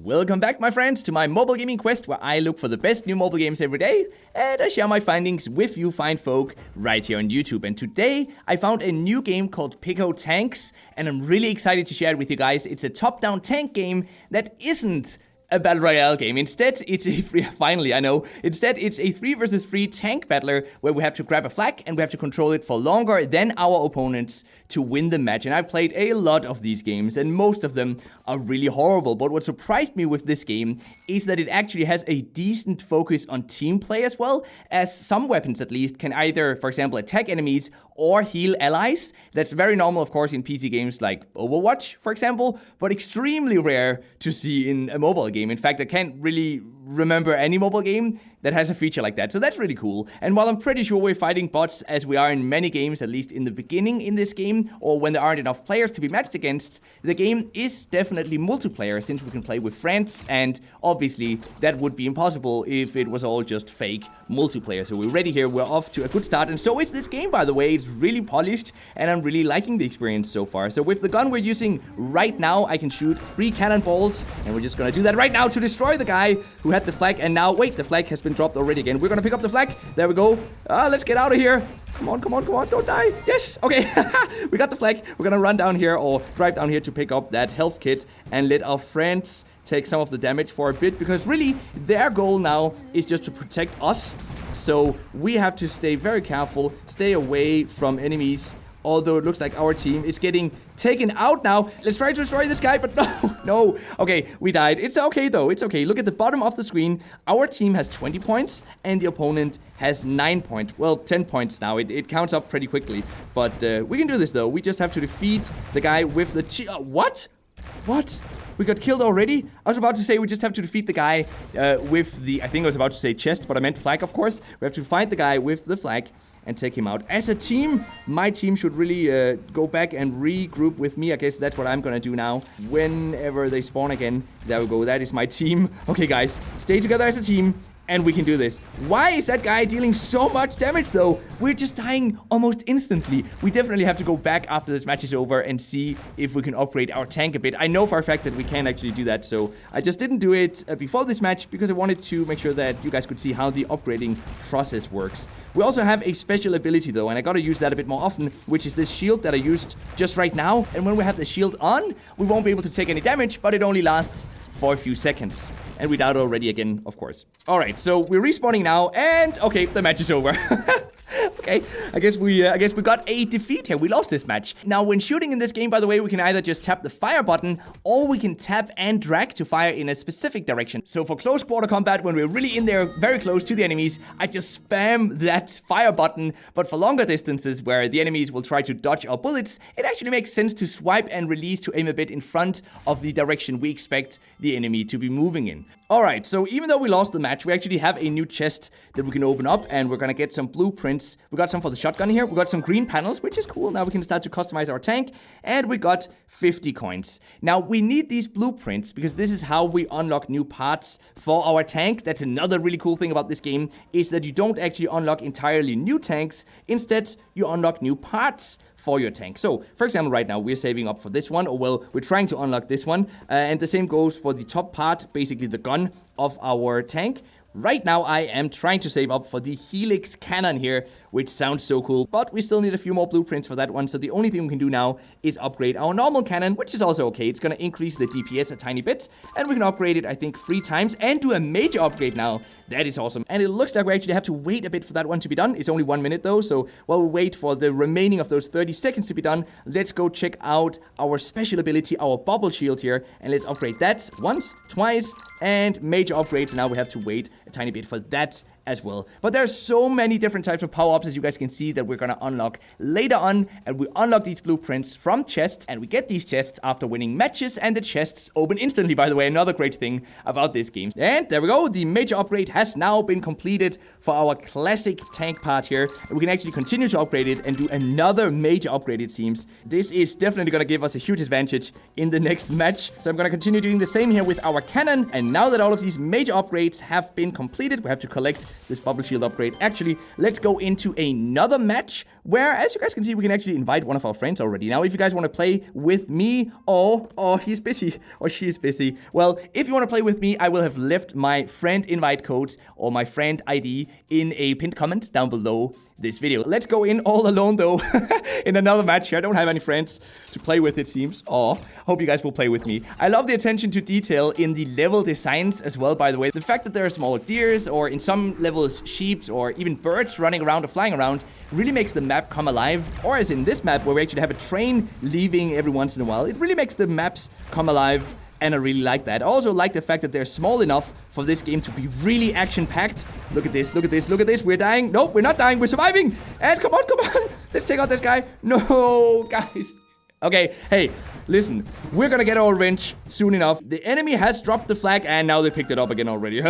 Welcome back, my friends, to my mobile gaming quest where I look for the best new mobile games every day and I share my findings with you fine folk right here on YouTube. And today I found a new game called Pico Tanks and I'm really excited to share it with you guys. It's a top-down tank game that isn't a battle royale game. Instead, it's a finally, I know. Instead, it's a 3 versus 3 tank battler where we have to grab a flag and we have to control it for longer than our opponents to win the match. And I've played a lot of these games and most of them are really horrible. But what surprised me with this game is that it actually has a decent focus on team play as well, as some weapons at least can either, for example, attack enemies or heal allies. That's very normal, of course, in PC games like Overwatch, for example, but extremely rare to see in a mobile game. In fact, I can't really remember any mobile game that has a feature like that, so that's really cool. And while I'm pretty sure we're fighting bots as we are in many games, at least in the beginning in this game, or when there aren't enough players to be matched against, the game is definitely multiplayer since we can play with friends, and obviously that would be impossible if it was all just fake multiplayer. So we're ready here, we're off to a good start, and so is this game, by the way. It's really polished, and I'm really liking the experience so far. So with the gun we're using right now, I can shoot 3 cannonballs, and we're just gonna do that right now to destroy the guy who had the flag. And now, wait, the flag has been dropped already again. We're gonna pick up the flag. There we go. Let's get out of here. Come on, come on, come on. Don't die. Yes. Okay. We got the flag. We're gonna run down here or drive down here to pick up that health kit and let our friends take some of the damage for a bit, because really their goal now is just to protect us. So we have to stay very careful, stay away from enemies. Although it looks like our team is getting taken out now. Let's try to destroy this guy, but no. Okay, we died. It's okay, though. It's okay. Look at the bottom of the screen. Our team has 20 points, and the opponent has 9 points. Well, 10 points now. It counts up pretty quickly. But we can do this, though. We just have to defeat the guy with the... What? What? We got killed already? I was about to say we just have to defeat the guy with the... I think I was about to say chest, but I meant flag, of course. We have to find the guy with the flag and take him out. As a team, my team should really go back and regroup with me. I guess that's what I'm gonna do now. Whenever they spawn again, there we go. That is my team. Okay, guys, stay together as a team. And we can do this. Why is that guy dealing so much damage, though? We're just dying almost instantly. We definitely have to go back after this match is over and see if we can upgrade our tank a bit. I know for a fact that we can actually do that, so I just didn't do it before this match because I wanted to make sure that you guys could see how the upgrading process works. We also have a special ability, though, and I gotta use that a bit more often, which is this shield that I used just right now. And when we have the shield on, we won't be able to take any damage, but it only lasts for a few seconds. And we died already again, of course. Alright, so we're respawning now, and okay, the match is over. Okay, I guess we got a defeat here. We lost this match. Now, when shooting in this game, by the way, we can either just tap the fire button, or we can tap and drag to fire in a specific direction. So for close quarter combat, when we're really in there, very close to the enemies, I just spam that fire button. But for longer distances, where the enemies will try to dodge our bullets, it actually makes sense to swipe and release to aim a bit in front of the direction we expect the enemy to be moving in. Alright, so even though we lost the match, we actually have a new chest that we can open up, and we're gonna get some blueprints. We got some for the shotgun here. We got some green panels, which is cool. Now we can start to customize our tank, and we got 50 coins. Now, we need these blueprints because this is how we unlock new parts for our tank. That's another really cool thing about this game, is that you don't actually unlock entirely new tanks. Instead, you unlock new parts for your tank. So, for example, right now we're saving up for this one, or well, we're trying to unlock this one, and the same goes for the top part, basically the gun of our tank. Right now, I am trying to save up for the Helix cannon here, which sounds so cool, but we still need a few more blueprints for that one, so the only thing we can do now is upgrade our normal cannon, which is also okay. It's gonna increase the DPS a tiny bit, and we can upgrade it, I think, 3 times, and do a major upgrade now. That is awesome. And it looks like we actually have to wait a bit for that one to be done. It's only 1 minute, though, so while we wait for the remaining of those 30 seconds to be done, let's go check out our special ability, our bubble shield here, and let's upgrade that once, twice, and major upgrades. Now we have to wait a tiny bit for that as well. But there's so many different types of power-ups, as you guys can see, that we're gonna unlock later on. And we unlock these blueprints from chests, and we get these chests after winning matches, and the chests open instantly, by the way. Another great thing about this game. And there we go. The major upgrade has now been completed for our classic tank part here. And we can actually continue to upgrade it and do another major upgrade, it seems. This is definitely gonna give us a huge advantage in the next match. So I'm gonna continue doing the same here with our cannon. And now that all of these major upgrades have been completed, we have to collect this bubble shield upgrade. Actually, let's go into another match where, as you guys can see, we can actually invite one of our friends already. Now, if you guys want to play with me, or he's busy, or she's busy, well, if you want to play with me, I will have left my friend invite code or my friend ID in a pinned comment down below this video. Let's go in all alone though in another match here. I don't have any friends to play with, it seems. Oh, hope you guys will play with me. I love the attention to detail in the level designs as well, by the way. The fact that there are small deers, or in some levels sheep, or even birds running around or flying around really makes the map come alive. Or as in this map where we actually have a train leaving every once in a while, it really makes the maps come alive. And I really like that. I also like the fact that they're small enough for this game to be really action-packed. Look at this, look at this, look at this. We're dying. Nope, we're not dying. We're surviving. And come on, come on. Let's take out this guy. No, guys. Okay, hey, listen. We're gonna get our revenge soon enough. The enemy has dropped the flag, and now they picked it up again already.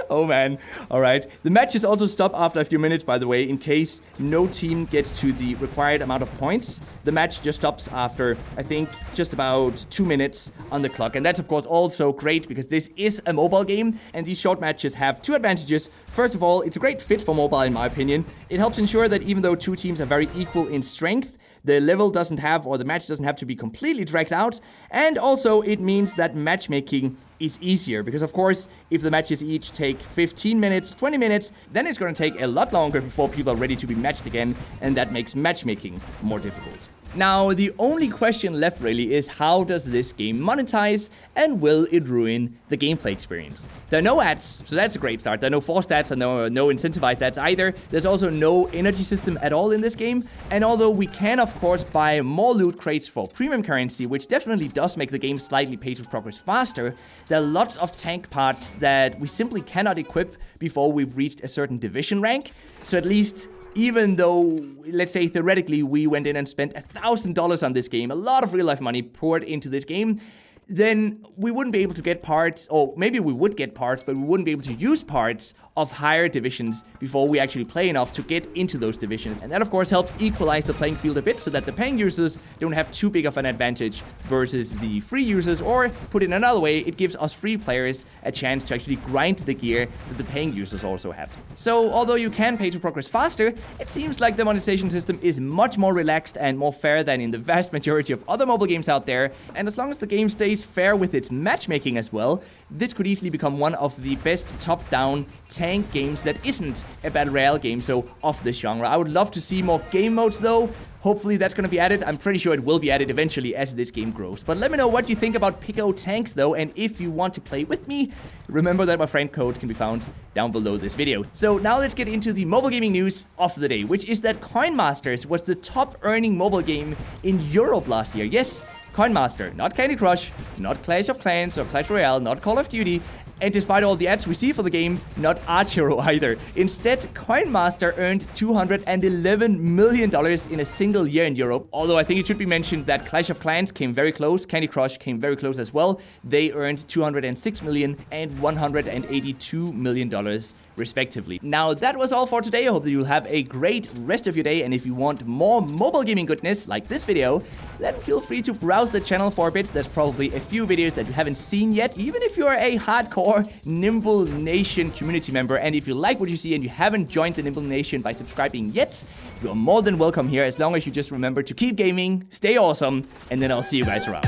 Oh man. Alright. The matches also stop after a few minutes, by the way, in case no team gets to the required amount of points. The match just stops after, I think, just about 2 minutes on the clock. And that's, of course, also great because this is a mobile game, and these short matches have two advantages. First of all, it's a great fit for mobile, in my opinion. It helps ensure that even though two teams are very equal in strength, the level doesn't have, or the match doesn't have to be completely dragged out. And also, it means that matchmaking is easier. Because, of course, if the matches each take 15 minutes, 20 minutes, then it's going to take a lot longer before people are ready to be matched again. And that makes matchmaking more difficult. Now, the only question left really is, how does this game monetize, and will it ruin the gameplay experience? There are no ads, so that's a great start. There are no forced ads and no incentivized ads either. There's also no energy system at all in this game. And although we can, of course, buy more loot crates for premium currency, which definitely does make the game slightly pay to progress faster, there are lots of tank parts that we simply cannot equip before we've reached a certain division rank. So at least, even though, let's say theoretically, we went in and spent $1,000 on this game, a lot of real-life money poured into this game, then we wouldn't be able to get parts, or maybe we would get parts, but we wouldn't be able to use parts of higher divisions before we actually play enough to get into those divisions. And that, of course, helps equalize the playing field a bit so that the paying users don't have too big of an advantage versus the free users, or put it another way, it gives us free players a chance to actually grind the gear that the paying users also have. So, although you can pay to progress faster, it seems like the monetization system is much more relaxed and more fair than in the vast majority of other mobile games out there. And as long as the game stays fair with its matchmaking as well, this could easily become one of the best top-down tank games that isn't a battle royale game, so of this genre. I would love to see more game modes though. Hopefully that's going to be added. I'm pretty sure it will be added eventually as this game grows. But let me know what you think about Pico Tanks though, and if you want to play with me, remember that my friend code can be found down below this video. So now let's get into the mobile gaming news of the day, which is that Coin Masters was the top earning mobile game in Europe last year. Yes, Coin Master, not Candy Crush, not Clash of Clans or Clash Royale, not Call of Duty, and despite all the ads we see for the game, not Arch Hero either. Instead, Coin Master earned $211 million in a single year in Europe. Although I think it should be mentioned that Clash of Clans came very close, Candy Crush came very close as well. They earned $206 million and $182 million respectively. Now, that was all for today. I hope that you'll have a great rest of your day, and if you want more mobile gaming goodness like this video, then feel free to browse the channel for a bit. There's probably a few videos that you haven't seen yet, even if you're a hardcore Nimble Nation community member. And if you like what you see and you haven't joined the Nimble Nation by subscribing yet, you're more than welcome here, as long as you just remember to keep gaming, stay awesome, and then I'll see you guys around.